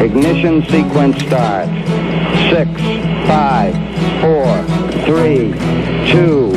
Ignition sequence starts. 6, 5, 4, 3, 2,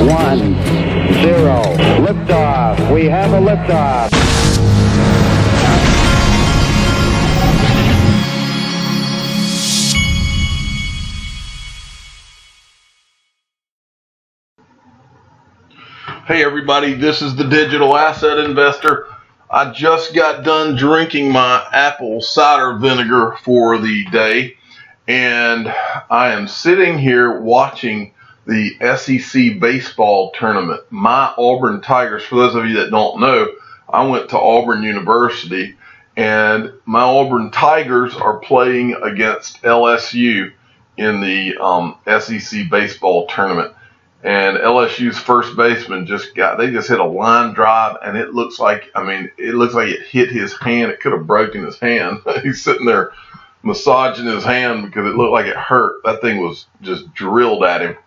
1, 0. Liftoff. We have a liftoff. Hey everybody, this is the Digital Asset Investor. I just got done drinking my apple cider vinegar for the day, and I am sitting here watching the SEC baseball tournament. My Auburn Tigers, for those of you that don't know, I went to Auburn University, and my Auburn Tigers are playing against LSU in the SEC baseball tournament. And LSU's first baseman just hit a line drive, and it looks like it hit his hand. It could have broken his hand. He's sitting there massaging his hand because it looked like it hurt. That thing was just drilled at him.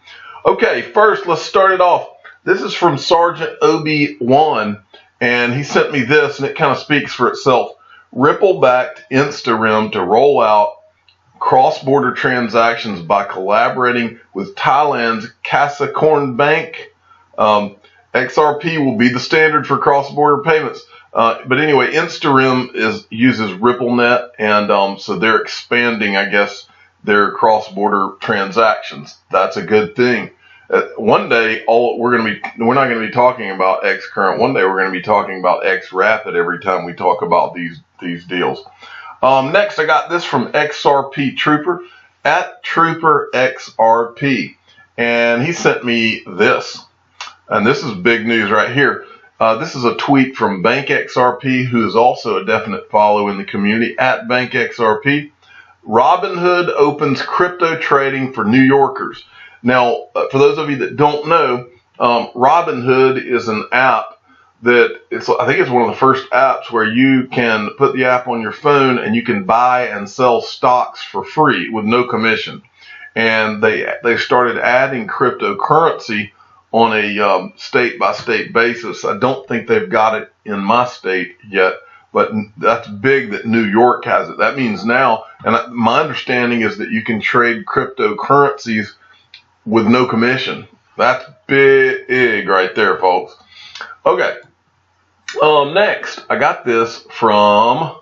Okay, first let's start it off. This is from Sergeant Obi-Wan, and he sent me this, and it kind of speaks for itself. Ripple-backed Instarim to roll out cross-border transactions by collaborating with Thailand's Kasakorn Bank. XRP will be the standard for cross-border payments. But anyway, Instarim uses RippleNet, and so they're expanding, I guess, their cross-border transactions. That's a good thing. One day, we're not going to be talking about Xcurrent. One day, we're going to be talking about XRapid every time we talk about these deals. Next, I got this from XRP Trooper at TrooperXRP, and he sent me this, and this is big news right here. This is a tweet from BankXRP, who is also a definite follow in the community at BankXRP. Robinhood opens crypto trading for New Yorkers. Now, for those of you that don't know, Robinhood is an app that I think it's one of the first apps where you can put the app on your phone and you can buy and sell stocks for free with no commission. And they started adding cryptocurrency on a state-by-state basis. I don't think they've got it in my state yet, but that's big that New York has it. That means now, and my understanding is that you can trade cryptocurrencies with no commission. That's big right there, folks. Okay. Next, I got this from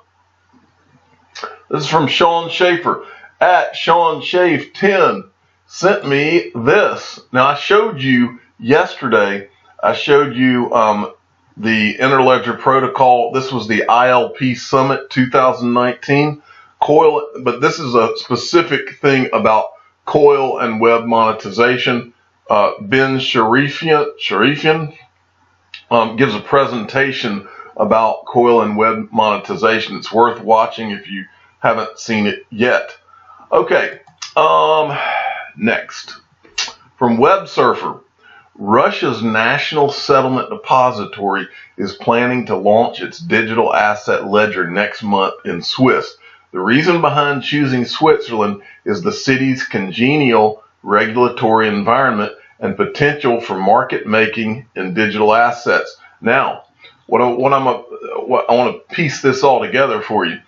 Sean Schaefer at Sean Schaefer 10 sent me this. Now, I showed you yesterday, the Interledger Protocol. This was the ILP Summit 2019 Coil, but this is a specific thing about Coil and web monetization. Ben Sharifian gives a presentation about Coil and web monetization. It's worth watching if you haven't seen it yet. Okay, next. From Web Surfer, Russia's National Settlement Depository is planning to launch its digital asset ledger next month in Swiss. The reason behind choosing Switzerland is the city's congenial regulatory environment and potential for market making in digital assets. Now, I want to piece this all together for you.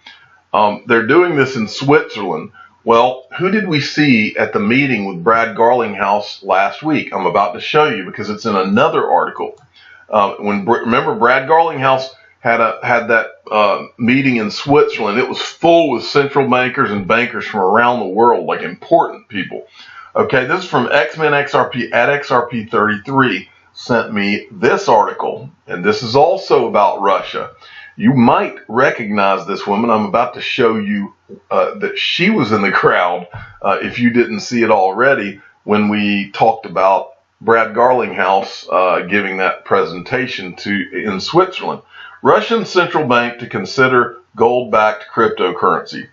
They're doing this in Switzerland. Well, who did we see at the meeting with Brad Garlinghouse last week? I'm about to show you because it's in another article. Remember Brad Garlinghouse had that meeting in Switzerland. It was full with central bankers and bankers from around the world, like important people. Okay, this is from X-Men XRP at XRP33 sent me this article, and this is also about Russia. You might recognize this woman. I'm about to show you that she was in the crowd if you didn't see it already when we talked about Brad Garlinghouse giving that presentation in Switzerland. Russian central bank to consider gold-backed cryptocurrency.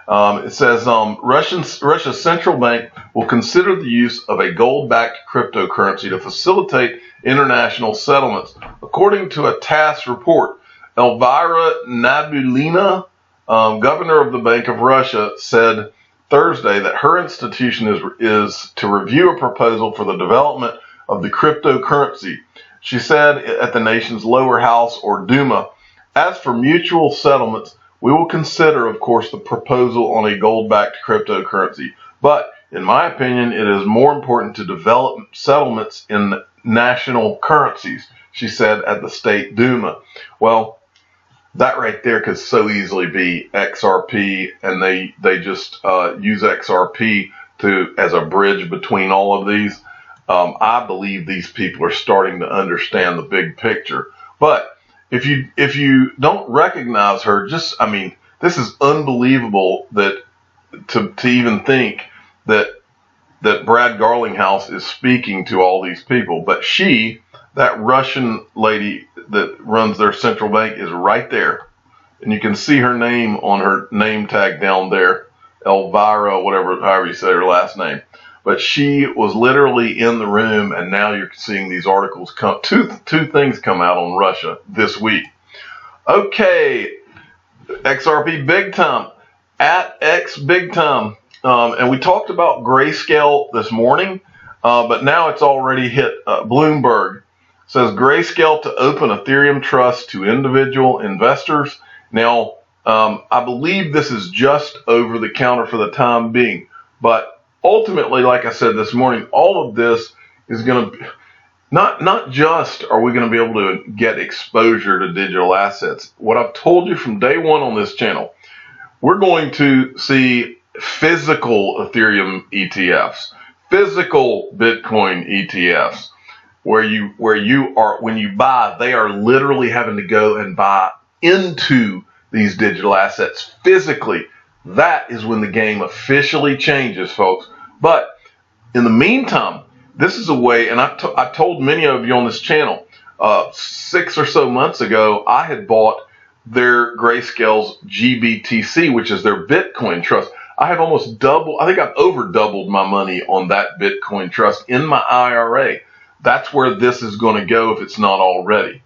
It says Russia's central bank will consider the use of a gold-backed cryptocurrency to facilitate international settlements. According to a TASS report, Elvira Nabulina, governor of the Bank of Russia, said Thursday that her institution is to review a proposal for the development of the cryptocurrency. She said at the nation's lower house, or Duma, as for mutual settlements, we will consider, of course, the proposal on a gold-backed cryptocurrency. But in my opinion, it is more important to develop settlements in national currencies, she said at the State Duma. Well, that right there could so easily be XRP, and they just use XRP as a bridge between all of these. I believe these people are starting to understand the big picture. But if you don't recognize her, this is unbelievable that to even think that Brad Garlinghouse is speaking to all these people. But she, that Russian lady that runs their central bank, is right there. And you can see her name on her name tag down there, Elvira, however you say her last name. But she was literally in the room, and now you're seeing these articles come. Two things come out on Russia this week. Okay, XRP big time, at X big time. And we talked about Grayscale this morning, but now it's already hit Bloomberg. It says Grayscale to open Ethereum trust to individual investors. Now, I believe this is just over the counter for the time being, but ultimately, like I said this morning, all of this is going to be, not just are we going to be able to get exposure to digital assets. What I've told you from day one on this channel, we're going to see physical Ethereum ETFs, physical Bitcoin ETFs, where when you buy, they are literally having to go and buy into these digital assets physically. That is when the game officially changes, folks. But in the meantime, this is a way, and I told many of you on this channel, 6 or so months ago, I had bought their Grayscale's GBTC, which is their Bitcoin trust. I have almost doubled, I think I've over doubled my money on that Bitcoin trust in my IRA. That's where this is going to go if it's not already.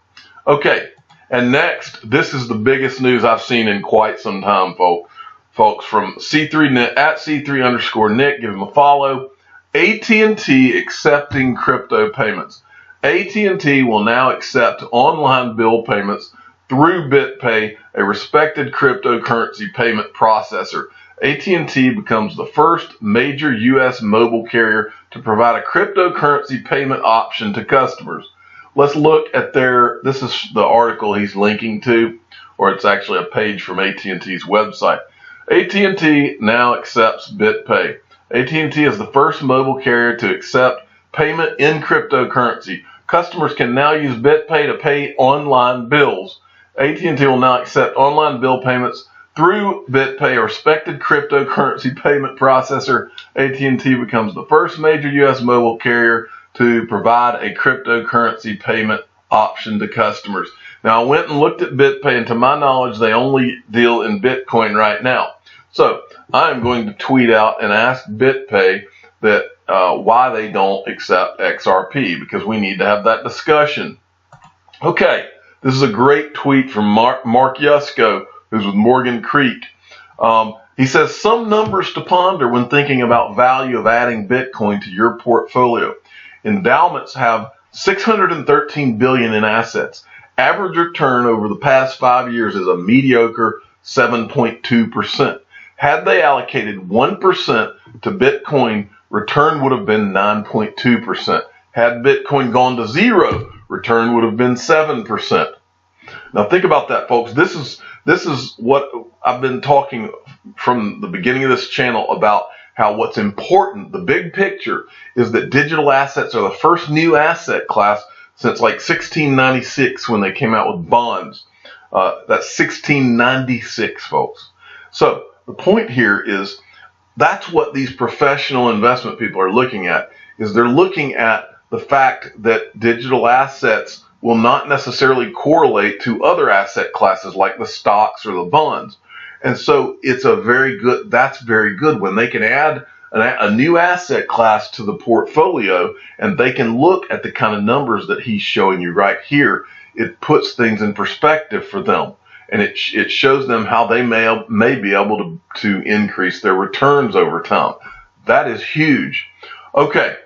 Okay, and next, this is the biggest news I've seen in quite some time, folks, from C3Nick, at C3_Nick, give him a follow. AT&T accepting crypto payments. AT&T will now accept online bill payments through BitPay, a respected cryptocurrency payment processor. AT&T becomes the first major U.S. mobile carrier to provide a cryptocurrency payment option to customers. Let's look at this is the article he's linking to, or it's actually a page from AT&T's website. AT&T now accepts BitPay. AT&T is the first mobile carrier to accept payment in cryptocurrency. Customers can now use BitPay to pay online bills. AT&T will now accept online bill payments through BitPay, a respected cryptocurrency payment processor. AT&T becomes the first major U.S. mobile carrier to provide a cryptocurrency payment option to customers. Now, I went and looked at BitPay, and to my knowledge, they only deal in Bitcoin right now. So I am going to tweet out and ask BitPay that why they don't accept XRP, because we need to have that discussion. Okay, this is a great tweet from Mark Yusko, who's with Morgan Creek. He says, some numbers to ponder when thinking about value of adding Bitcoin to your portfolio. Endowments have $613 billion in assets. Average return over the past 5 years is a mediocre 7.2%. Had they allocated 1% to Bitcoin, return would have been 9.2%. Had Bitcoin gone to zero, return would have been 7%. Now think about that, folks. This is what I've been talking from the beginning of this channel about, how what's important, the big picture, is that digital assets are the first new asset class since like 1696 when they came out with bonds. That's 1696, folks. So the point here is that's what these professional investment people are looking at, is they're looking at the fact that digital assets will not necessarily correlate to other asset classes like the stocks or the bonds. And so it's that's very good when they can add a new asset class to the portfolio, and they can look at the kind of numbers that he's showing you right here. It puts things in perspective for them, and it shows them how they may be able to increase their returns over time. That is huge. Okay,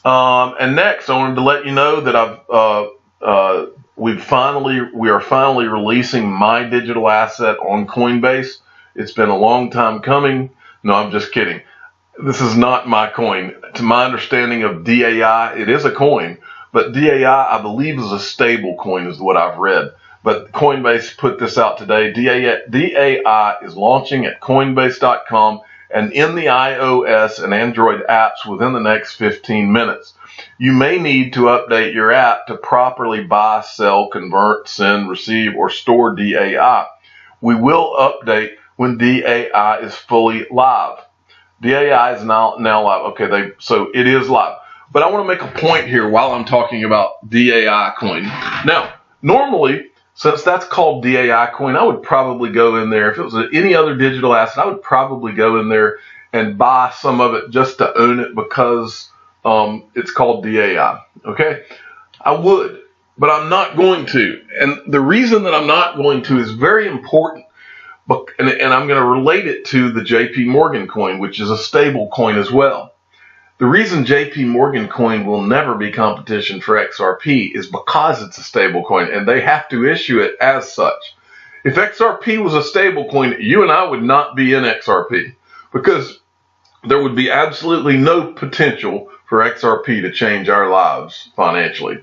and next I wanted to let you know that I've we are finally releasing my digital asset on Coinbase. It's been a long time coming. No, I'm just kidding. This is not my coin. To my understanding of DAI, it is a coin, but DAI, I believe, is a stable coin, is what I've read. But Coinbase put this out today. DAI is launching at Coinbase.com and in the iOS and Android apps within the next 15 minutes. You may need to update your app to properly buy, sell, convert, send, receive, or store DAI. We will update when DAI is fully live. DAI is now live. Okay, so it is live. But I want to make a point here while I'm talking about DAI coin. Now, normally, since that's called DAI coin, I would probably go in there. If it was any other digital asset, I would probably go in there and buy some of it just to own it because it's called DAI. Okay, I would, but I'm not going to. And the reason that I'm not going to is very important. And I'm going to relate it to the JP Morgan coin, which is a stable coin as well. The reason JP Morgan coin will never be competition for XRP is because it's a stable coin, and they have to issue it as such. If XRP was a stable coin, you and I would not be in XRP because there would be absolutely no potential for XRP to change our lives financially.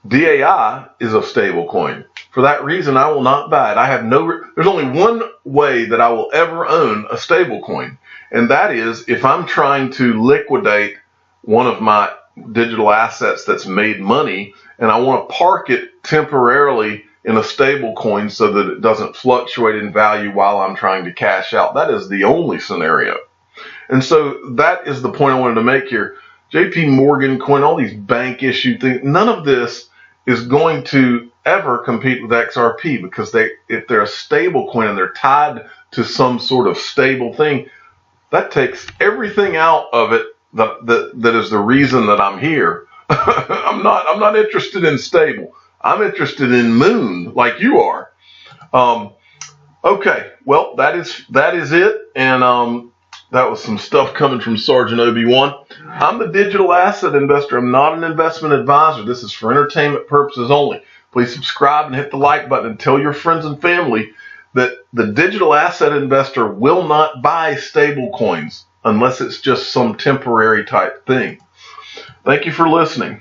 DAI is a stable coin. For that reason, I will not buy it. There's only one way that I will ever own a stable coin, and that is if I'm trying to liquidate one of my digital assets that's made money, and I want to park it temporarily in a stable coin so that it doesn't fluctuate in value while I'm trying to cash out. That is the only scenario. And so that is the point I wanted to make here. JP Morgan coin, all these bank issue things, none of this is going to ever compete with XRP because if they're a stable coin and they're tied to some sort of stable thing, that takes everything out of it that is the reason that I'm here. I'm not interested in stable. I'm interested in moon like you are. Okay, well that is it, and that was some stuff coming from Sergeant Obi-Wan. I'm a digital asset investor. I'm not an investment advisor. This is for entertainment purposes only. Please subscribe and hit the like button and tell your friends and family that the digital asset investor will not buy stable coins unless it's just some temporary type thing. Thank you for listening.